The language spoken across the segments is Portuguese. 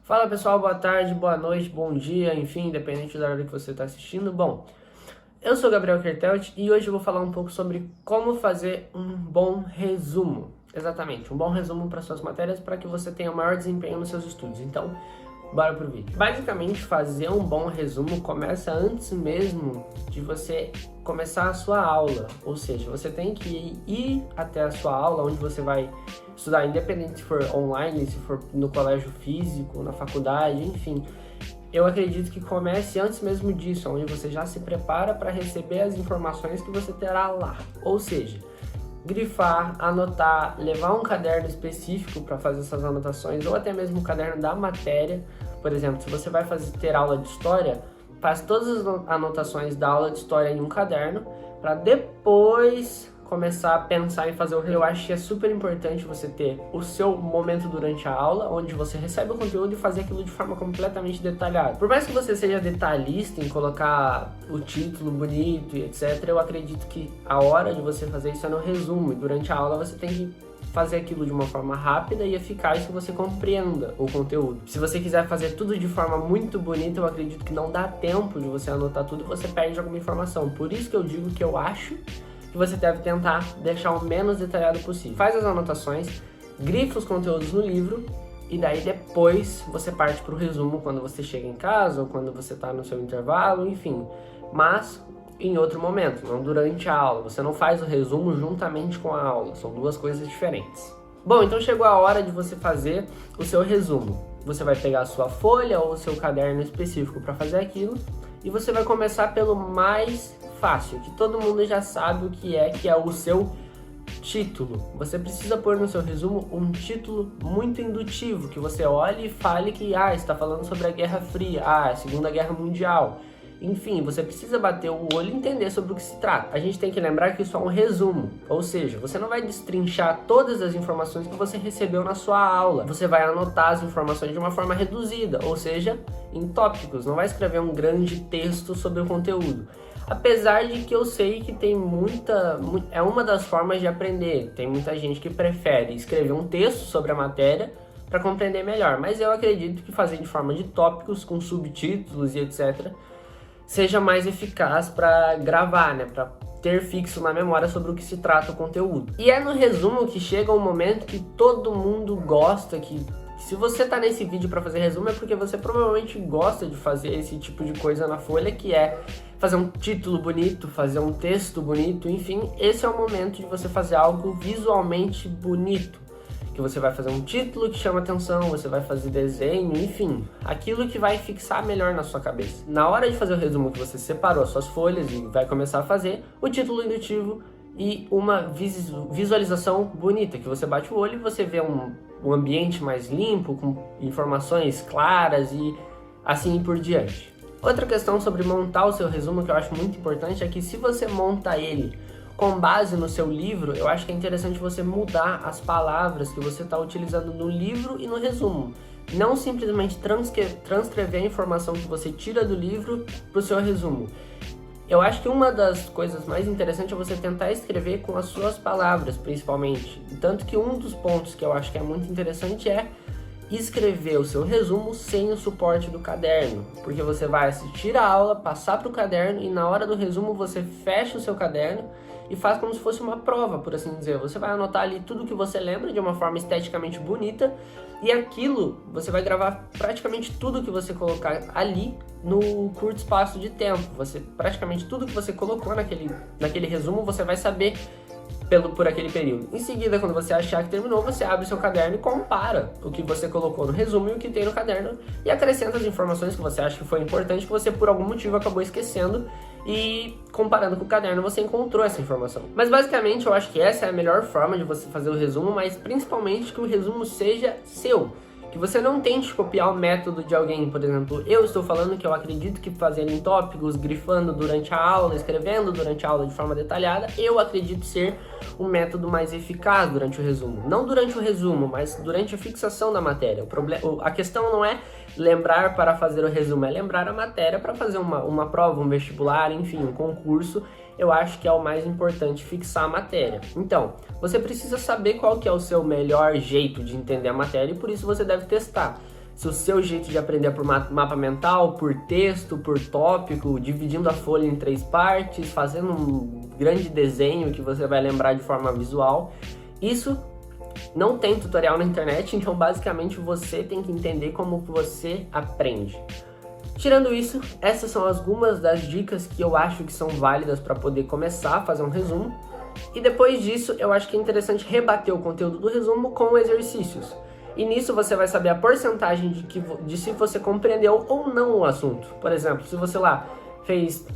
Fala pessoal, boa tarde, boa noite, bom dia, enfim, independente da hora que você está assistindo. Bom, eu sou Gabriel Kertelt e hoje eu vou falar um pouco sobre como fazer um bom resumo. Exatamente, um bom resumo para suas matérias para que você tenha o maior desempenho nos seus estudos. Então, bora pro vídeo. Basicamente, fazer um bom resumo começa antes mesmo de você começar a sua aula. Ou seja, você tem que ir até a sua aula, onde você vai estudar, independente se for online, se for no colégio físico, na faculdade, enfim. Eu acredito que comece antes mesmo disso, onde você já se prepara para receber as informações que você terá lá. Ou seja, grifar, anotar, levar um caderno específico para fazer essas anotações, ou até mesmo um caderno da matéria. Por exemplo, se você vai ter aula de história, faz todas as anotações da aula de história em um caderno, para depois começar a pensar em fazer o resumo. Eu acho que é super importante você ter o seu momento durante a aula, onde você recebe o conteúdo e fazer aquilo de forma completamente detalhada. Por mais que você seja detalhista em colocar o título bonito e etc., eu acredito que a hora de você fazer isso é no resumo. E durante a aula você tem que fazer aquilo de uma forma rápida e eficaz que você compreenda o conteúdo. Se você quiser fazer tudo de forma muito bonita, eu acredito que não dá tempo de você anotar tudo e você perde alguma informação. Por isso que eu digo que eu acho que você deve tentar deixar o menos detalhado possível. Faz as anotações, grifa os conteúdos no livro e daí depois você parte para o resumo quando você chega em casa ou quando você está no seu intervalo, enfim. Mas em outro momento, não durante a aula. Você não faz o resumo juntamente com a aula, são duas coisas diferentes. Bom, então chegou a hora de você fazer o seu resumo. Você vai pegar a sua folha ou o seu caderno específico para fazer aquilo e você vai começar pelo mais fácil, que todo mundo já sabe o que é o seu título. Você precisa pôr no seu resumo um título muito indutivo, que você olhe e fale que está falando sobre a Guerra Fria, a Segunda Guerra Mundial. Enfim, você precisa bater o olho e entender sobre o que se trata. A gente tem que lembrar que isso é um resumo, ou seja, você não vai destrinchar todas as informações que você recebeu na sua aula. Você vai anotar as informações de uma forma reduzida, ou seja, em tópicos. Não vai escrever um grande texto sobre o conteúdo. Apesar de que eu sei que tem é uma das formas de aprender. Tem muita gente que prefere escrever um texto sobre a matéria para compreender melhor. Mas eu acredito que fazer de forma de tópicos, com subtítulos e etc., seja mais eficaz para gravar, para ter fixo na memória sobre o que se trata o conteúdo. E é no resumo que chega um momento que todo mundo gosta, que se você tá nesse vídeo para fazer resumo é porque você provavelmente gosta de fazer esse tipo de coisa na folha, que é fazer um título bonito, fazer um texto bonito, enfim, esse é o momento de você fazer algo visualmente bonito. Que você vai fazer um título que chama atenção, você vai fazer desenho, enfim, aquilo que vai fixar melhor na sua cabeça. Na hora de fazer o resumo que você separou as suas folhas e vai começar a fazer, o título indutivo e uma visualização bonita, que você bate o olho e você vê um ambiente mais limpo, com informações claras e assim por diante. Outra questão sobre montar o seu resumo que eu acho muito importante é que se você monta ele com base no seu livro, eu acho que é interessante você mudar as palavras que você está utilizando no livro e no resumo. Não simplesmente transcrever a informação que você tira do livro para o seu resumo. Eu acho que uma das coisas mais interessantes é você tentar escrever com as suas palavras, principalmente. Tanto que um dos pontos que eu acho que é muito interessante é escrever o seu resumo sem o suporte do caderno, porque você vai assistir a aula, passar para o caderno e na hora do resumo você fecha o seu caderno e faz como se fosse uma prova, por assim dizer. Você vai anotar ali tudo que você lembra de uma forma esteticamente bonita e aquilo você vai gravar praticamente tudo que você colocar ali no curto espaço de tempo. Praticamente tudo que você colocou naquele resumo você vai saber por aquele período. Em seguida, quando você achar que terminou, você abre o seu caderno e compara o que você colocou no resumo e o que tem no caderno e acrescenta as informações que você acha que foi importante, que você por algum motivo acabou esquecendo, e comparando com o caderno você encontrou essa informação. Mas basicamente eu acho que essa é a melhor forma de você fazer o resumo, mas principalmente que o resumo seja seu. Que você não tente copiar o método de alguém. Por exemplo, eu estou falando que eu acredito que fazendo em tópicos, grifando durante a aula, escrevendo durante a aula de forma detalhada, eu acredito ser o método mais eficaz durante o resumo. Não durante o resumo, mas durante a fixação da matéria. A questão não é lembrar para fazer o resumo, é lembrar a matéria para fazer uma prova, um vestibular, enfim, um concurso. Eu acho que é o mais importante, fixar a matéria. Então, você precisa saber qual que é o seu melhor jeito de entender a matéria e por isso você deve testar. o seu jeito de aprender por mapa mental, por texto, por tópico, dividindo a folha em 3 partes, fazendo um grande desenho que você vai lembrar de forma visual. Isso não tem tutorial na internet, então basicamente você tem que entender como você aprende. Tirando isso, essas são algumas das dicas que eu acho que são válidas para poder começar a fazer um resumo. E depois disso, eu acho que é interessante rebater o conteúdo do resumo com exercícios. E nisso você vai saber a porcentagem de se você compreendeu ou não o assunto. Por exemplo, se você lá fez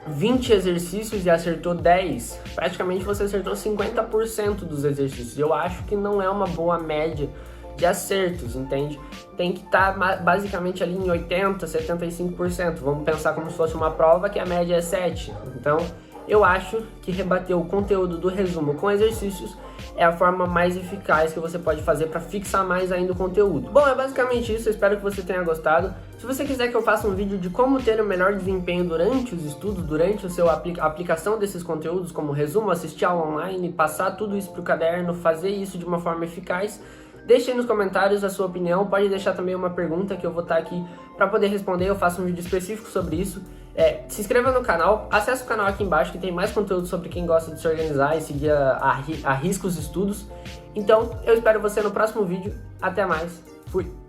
20 exercícios e acertou 10, praticamente você acertou 50% dos exercícios. Eu acho que não é uma boa média de acertos, entende? Tem que estar basicamente ali em 80%, 75%. Vamos pensar como se fosse uma prova que a média é 7. Então, eu acho que rebater o conteúdo do resumo com exercícios é a forma mais eficaz que você pode fazer para fixar mais ainda o conteúdo. Bom, é basicamente isso, eu espero que você tenha gostado. Se você quiser que eu faça um vídeo de como ter o melhor desempenho durante os estudos, durante a aplicação desses conteúdos, como resumo, assistir aula online, passar tudo isso para o caderno, fazer isso de uma forma eficaz, deixe aí nos comentários a sua opinião, pode deixar também uma pergunta que eu vou estar aqui para poder responder, eu faço um vídeo específico sobre isso. Se inscreva no canal, acesse o canal aqui embaixo que tem mais conteúdo sobre quem gosta de se organizar e seguir a risca os estudos. Então, eu espero você no próximo vídeo. Até mais. Fui!